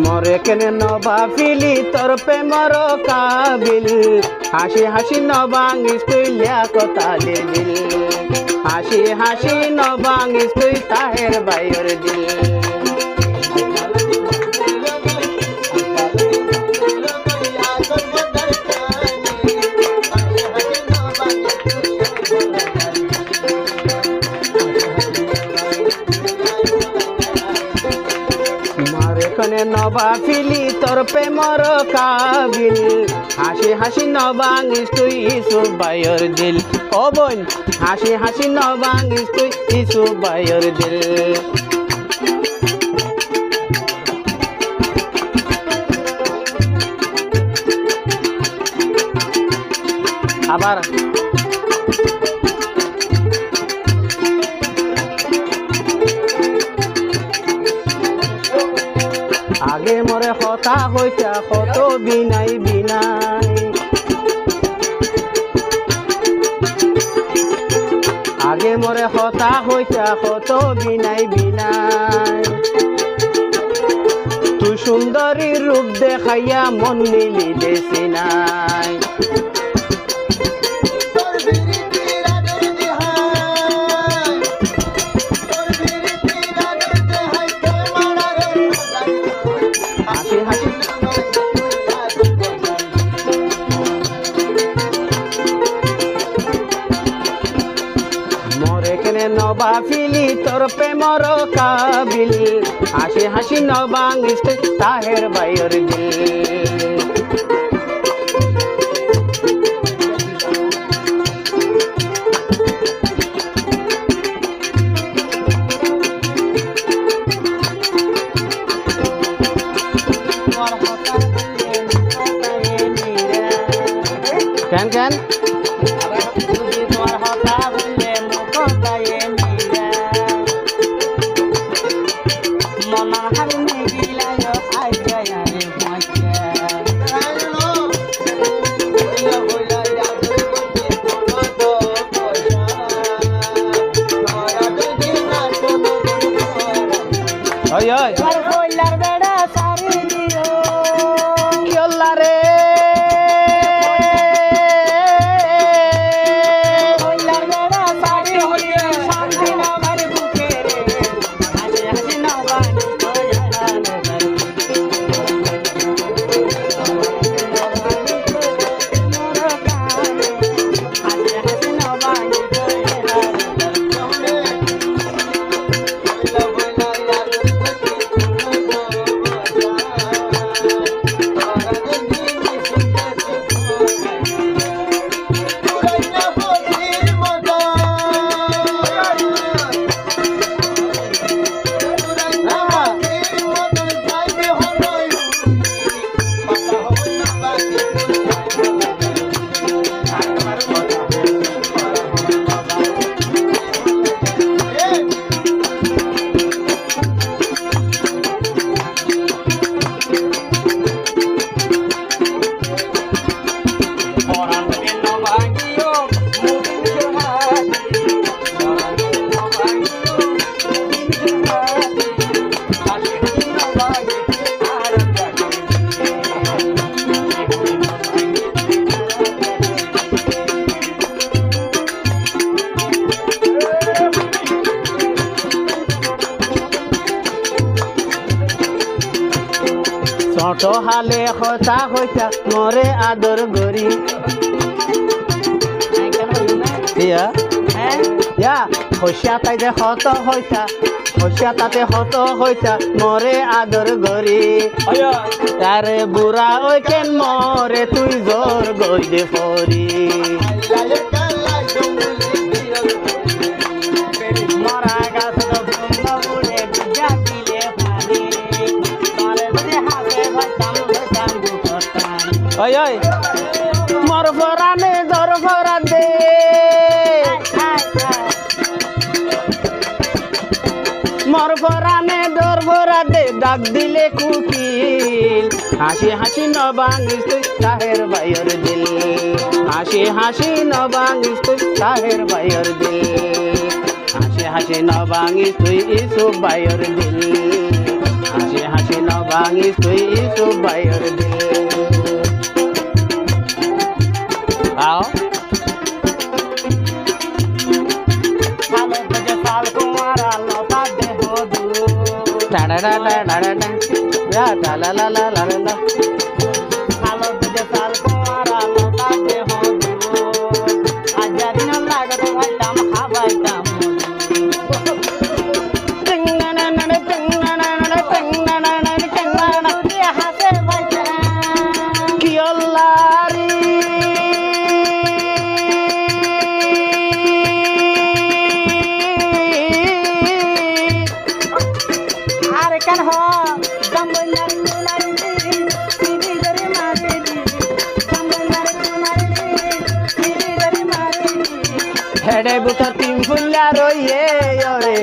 মরে কেনে নবাফিলি তোর প্রেমর কাবিল হাসি হাসি নবাঙ্গিস তুই লিয়াকতালির দিল হাসি হাসি নবাঙ্গিস তুই তাহের বাইর দিল নবাফিলি তোর প্রেমর কাবিল হাসি হাসি নবাঙ্গিস তুই ইসুফ বাইর দিল ও বোন হাসি হাসি নবাঙ্গিস তুই ইসুফ বাইর দিল আবার আগে মরে হতা হইতা কত বিনাই বিনাই আগে মরে হতা হইতা কত বিনাই বিনাই তুই সুন্দরী রূপ দেখাইয়া মন নিলি দেশি নাই নবাফিলি তোর প্রেমর কাবিল হাসি হাসি নবাঙ্গিস তুই তাহের বাইর দিল কেন কেন Oi, oi. Barbolar beda sari diyo. Yollare. Barbolar beda sari diyo. Shanti na mari bukere. Hasi hasi na bani ছোট হালে হতা হইতা মরে আদর গরি হইয়া তাইতে হত হইতা হইয়া তাতে হত হইতা মরে আদর গরি তারে বুড়া ওই কেন মরে তুই জোর গই দে ফরি মরা গাছ ওই ওই মর ফরানে দর ফরা দে মর ফরানে দর ফরা দে ডাক দিলে কুকিল হাসি হাসি নবাঙ্গিস তুই তাহের বাইর দিল হাসি হাসি নবাঙ্গিস তুই তাহের বাইর দিল হাসি হাসি নবাঙ্গিস তুই ইসুফ বাইর দিল হাসি হাসি ন ভাঙিস তুই ইউসুফ ভাইয়ের দিল আও ভালো যে সাল কুমার আলো তার দেহ দু টাডা টাডা টাডা লা লা লা লা লা লা লা ভালো যে সাল কুমার আলো তার দেহ দু হাজারি না লাগত ভাইতাম খাবাইতাম হাসে ভাইতাম কি আল্লাহরি আর কেন হ জম্বনারি কুনারি সিরি দরে মারি জম্বনারি কুনারি সিরি দরে মারি হেডে বুতা তিন ফুল্লা রইয়ে ওরে